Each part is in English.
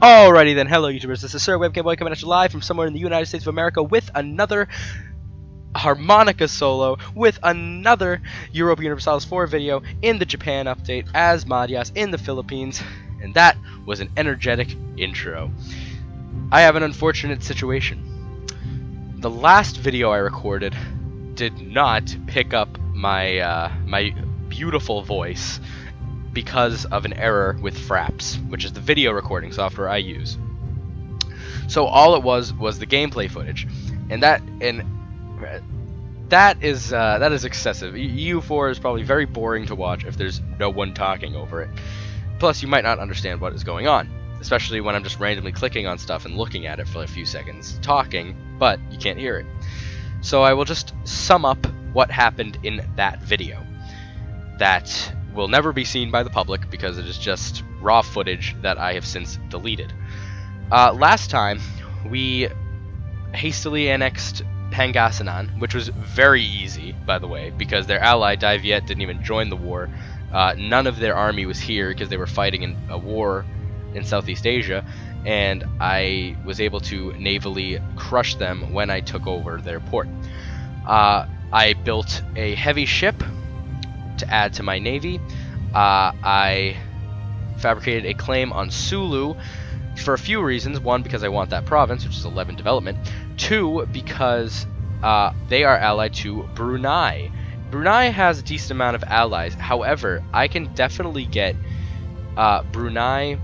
Alrighty then, hello YouTubers, this is Sir Webcam Boy coming at you live from somewhere in the United States of America with another harmonica solo, with another Europa Universalis IV video in the Japan update as Madyas in the Philippines, and that was an energetic intro. I have an unfortunate situation. The last video I recorded did not pick up my, my beautiful voice because of an error with Fraps, which is the video recording software I use. So all it was the gameplay footage, and that is excessive. EU4 is probably very boring to watch if there's no one talking over it. Plus, you might not understand what is going on, especially when I'm just randomly clicking on stuff and looking at it for a few seconds, talking, but you can't hear it. So I will just sum up what happened in that video. That will never be seen by the public because it is just raw footage that I have since deleted. Last time, we hastily annexed Pangasinan, which was very easy, by the way, because their ally, Dai Viet, didn't even join the war. None of their army was here because they were fighting in a war in Southeast Asia, and I was able to navally crush them when I took over their port. I built a heavy ship to add to my navy. I fabricated a claim on Sulu for a few reasons. One, because I want that province, which is 11 development. Two, because they are allied to Brunei. Brunei has a decent amount of allies. However, I can definitely get Brunei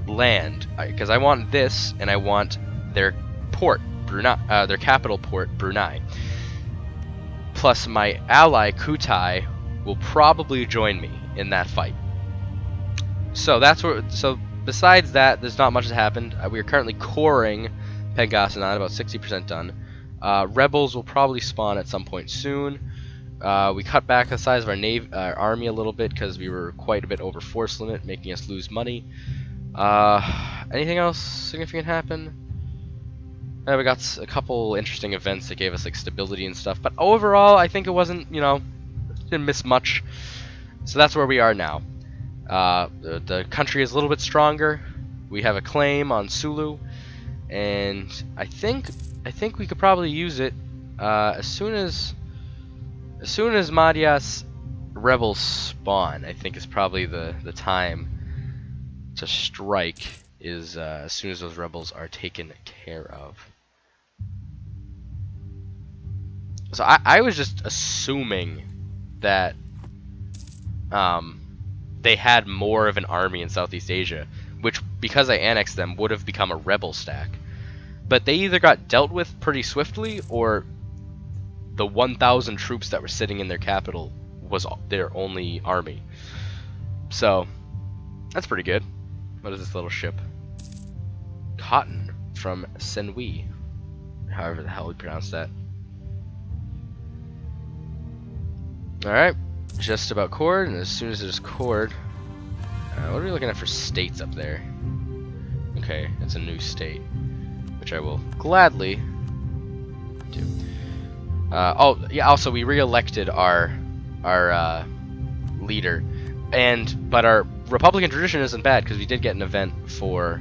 land, because I want this, and I want their port, Brunei, their capital port, Brunei. Plus, my ally, Kutai, will probably join me in that fight. So that's where. So besides that, there's not much that happened. We are currently coring Pangasinan, about 60% done. Rebels will probably spawn at some point soon. We cut back the size of our army a little bit because we were quite a bit over force limit, making us lose money. Anything else significant happen? We got a couple interesting events that gave us like stability and stuff, but overall I think it wasn't, you know, didn't miss much. So that's where we are now. The country is a little bit stronger. We have a claim on Sulu, and I think we could probably use it as soon as Madyas rebels spawn. I think is probably the time to strike, is as soon as those rebels are taken care of. So I was just assuming that they had more of an army in Southeast Asia, which, because I annexed them, would have become a rebel stack. But they either got dealt with pretty swiftly, or the 1,000 troops that were sitting in their capital was their only army. So that's pretty good. What is this little ship? Cotton from Senwi, however the hell we pronounce that. Alright, just about cored, and as soon as it is cored, what are we looking at for states up there? Okay, it's a new state, which I will gladly do. Oh, yeah, also we re-elected our leader, but our Republican tradition isn't bad, because we did get an event for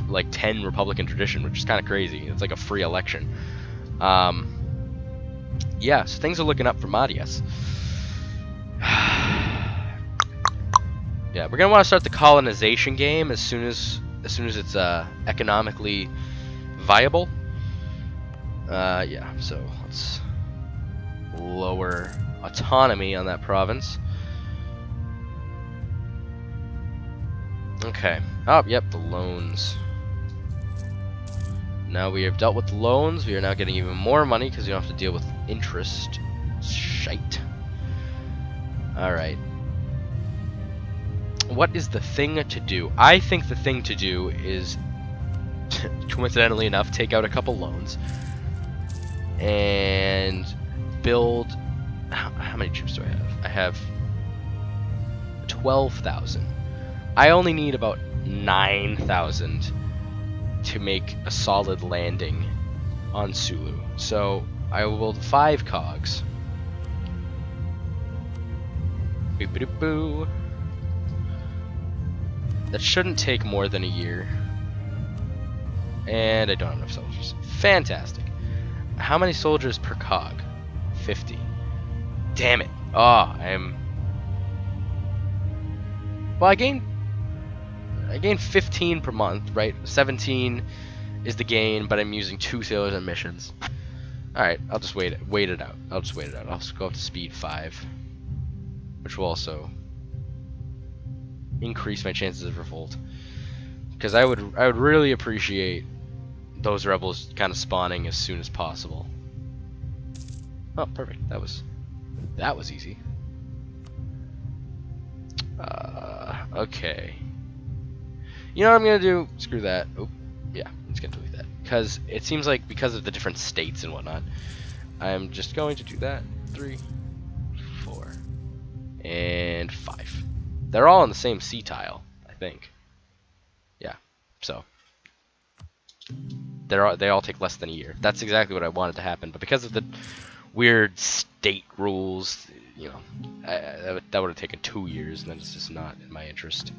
like 10 Republican tradition, which is kind of crazy. It's like a free election. Yeah, so things are looking up for Madyas. Yeah, we're gonna want to start the colonization game as soon as it's economically viable. Yeah, so let's lower autonomy on that province. Okay. Oh, yep, the loans. Now we have dealt with the loans. We are now getting even more money because we don't have to deal with interest. Shite. Alright. What is the thing to do? I think the thing to do is, coincidentally enough, take out a couple loans and build. How many troops do I have? I have 12,000. I only need about 9,000 to make a solid landing on Sulu. So I will build 5 cogs. Boop-a-doop-boo. That shouldn't take more than a year. And I don't have enough soldiers. Fantastic. How many soldiers per cog? 50. Damn it. Oh, I am... Well, I gain 15 per month, right? 17 is the gain, but I'm using 2 sailors on missions. Alright, I'll just wait it out. I'll just wait it out. I'll just go up to speed 5. Which will also increase my chances of revolt. Because I would really appreciate those rebels kind of spawning as soon as possible. Oh, perfect. That was easy. Okay. You know what I'm gonna do? Screw that. Oh, yeah, I'm just gonna delete that. Because it seems like because of the different states and whatnot, I'm just going to do that. 3, 4, and 5. They're all on the same sea tile, I think. Yeah. So they all take less than a year. That's exactly what I wanted to happen, but because of the weird state rules, you know, that would have taken 2 years, and that's just not in my interest.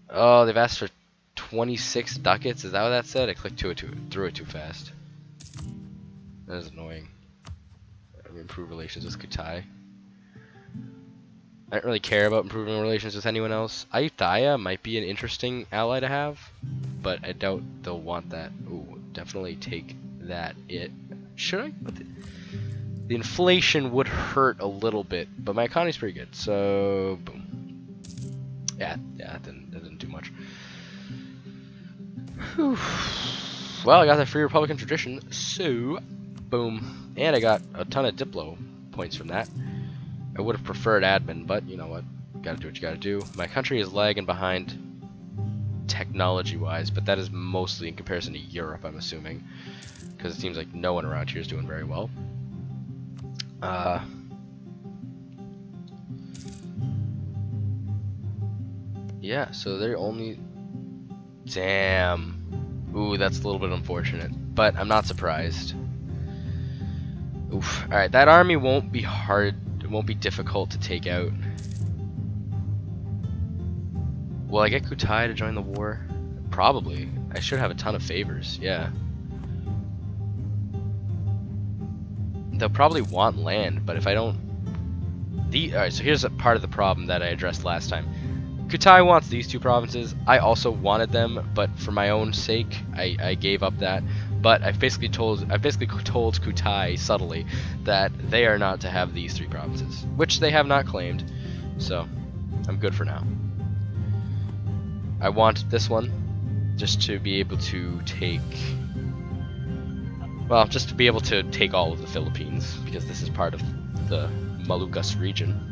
Oh, they've asked for 26 ducats. Is that what that said? I clicked through it too fast. That is annoying. Improve relations with Kutai. I don't really care about improving relations with anyone else. Ayutthaya might be an interesting ally to have, but I doubt they'll want that. Ooh, definitely take that. Should I? The inflation would hurt a little bit, but my economy's pretty good, so boom. Yeah, that didn't do much. Whew. Well, I got that free Republican tradition, so boom. And I got a ton of Diplo points from that. I would have preferred admin, but you know what? Gotta do what you gotta do. My country is lagging behind technology-wise, but that is mostly in comparison to Europe, I'm assuming. Because it seems like no one around here is doing very well. Yeah, so they're only... Damn. Ooh, that's a little bit unfortunate. But I'm not surprised. Oof. Alright, that army won't be hard. It won't be difficult to take out. Will I get Kutai to join the war? Probably. I should have a ton of favors, yeah. They'll probably want land, but if I don't... Alright, so here's a part of the problem that I addressed last time. Kutai wants these 2 provinces. I also wanted them, but for my own sake, I gave up that. But I've basically told Kutai subtly that they are not to have these 3 provinces, which they have not claimed. So I'm good for now. I want this one just to be able to take... Well, just to be able to take all of the Philippines, because this is part of the Moluccas region.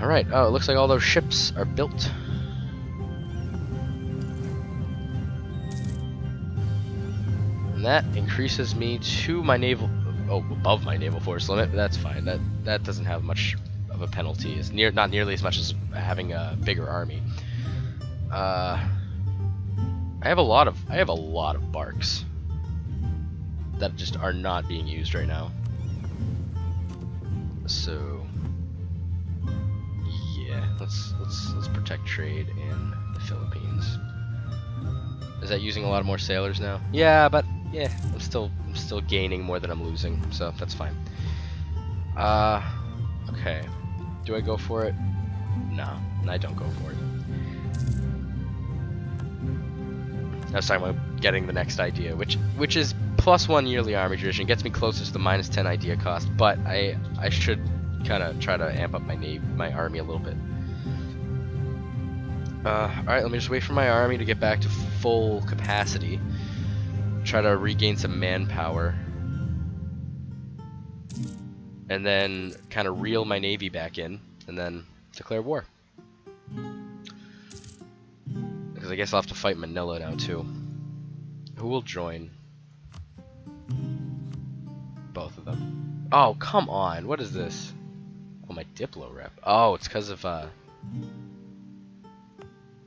Alright, oh, it looks like all those ships are built. And that increases me to my naval... Oh, above my naval force limit, but that's fine. That doesn't have much of a penalty. It's not nearly as much as having a bigger army. I have a lot of barks that just are not being used right now. So yeah, let's protect trade in the Philippines. Is that using a lot more sailors now? Yeah, but yeah, I'm still gaining more than I'm losing, so that's fine. Okay. Do I go for it? No, I don't go for it. I was talking about getting the next idea, which is +1 yearly army tradition. It gets me closer to the -10 idea cost, but I should kind of try to amp up my army a little bit. Alright, let me just wait for my army to get back to full capacity. Try to regain some manpower. And then kind of reel my navy back in, and then declare war. Because I guess I'll have to fight Manila now too. Who will join? Both of them. Oh, come on. What is this? Oh, my Diplo rep. Oh, it's because of,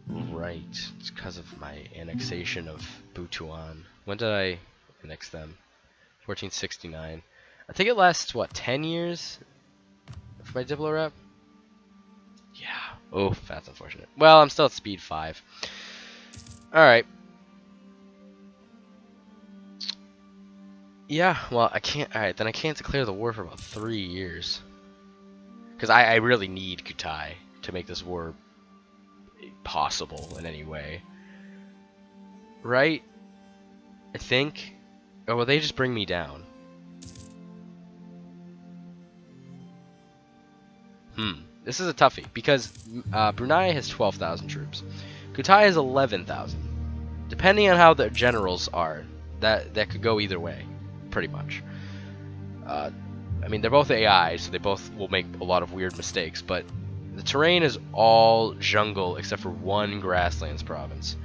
Right. It's because of my annexation of Butuan. When did I annex them? 1469. I think it lasts, what, 10 years? For my Diplo rep? Yeah. Oh, that's unfortunate. Well, I'm still at speed 5. Alright. Yeah, well, I can't... Alright, then I can't declare the war for about 3 years. Because I really need Kutai to make this war possible in any way. Right? I think. Or will they just bring me down? This is a toughie because Brunei has 12,000 troops. Kutai has 11,000. Depending on how the generals are, that could go either way, pretty much. I mean, they're both AI, so they both will make a lot of weird mistakes, but the terrain is all jungle except for one grasslands province.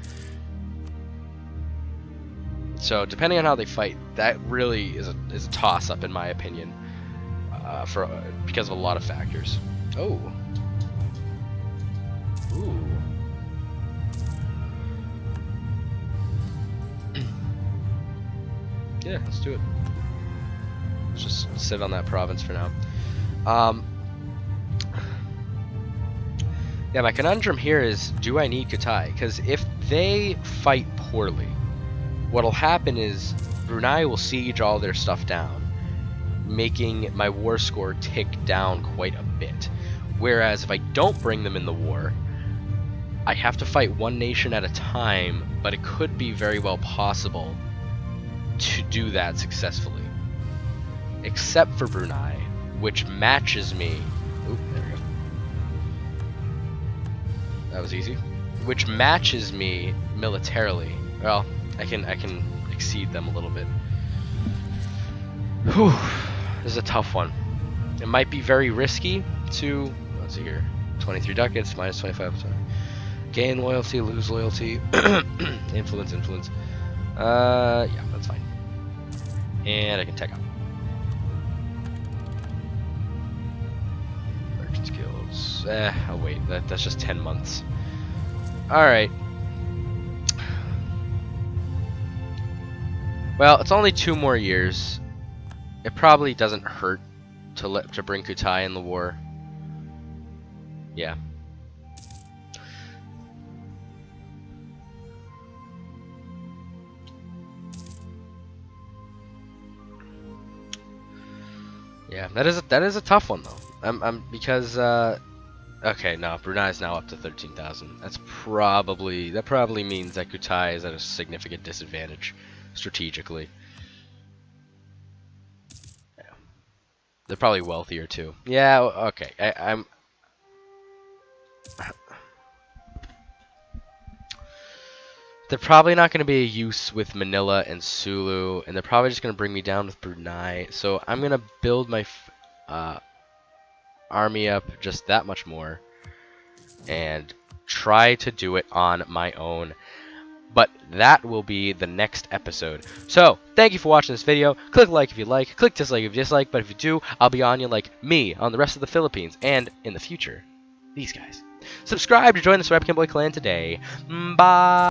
So depending on how they fight, that really is a toss-up in my opinion, because of a lot of factors. Oh. Ooh. Yeah, let's do it. Let's just sit on that province for now. Yeah, my conundrum here is, do I need Kutai? Because if they fight poorly, what'll happen is Brunei will siege all their stuff down, making my war score tick down quite a bit. Whereas if I don't bring them in the war, I have to fight one nation at a time, but it could be very well possible to do that successfully. Except for Brunei, which matches me. Oop, there we go. That was easy. Which matches me militarily. Well, I can exceed them a little bit. Whew. This is a tough one. It might be very risky to, let's see here, 23 ducats, minus 25. Gain loyalty, lose loyalty, influence. Yeah, that's fine. And I can tech up. Merchant skills. Oh wait, that's just 10 months. Alright. Well, it's only 2 more years. It probably doesn't hurt to bring Kutai in the war. Yeah. Yeah, that is a tough one though. Because okay, no, Brunei's now up to 13,000. That probably means that Kutai is at a significant disadvantage strategically. Yeah. They're probably wealthier too. Yeah, okay. I'm they're probably not going to be a use with Maynila and Sulu, and they're probably just going to bring me down with Brunei. So I'm going to build my army up just that much more and try to do it on my own. But that will be the next episode. So, thank you for watching this video. Click like if you like, click dislike if you dislike, but if you do, I'll be on you like me on the rest of the Philippines, and in the future, these guys. Subscribe to join the Webcam Boy clan today. Bye!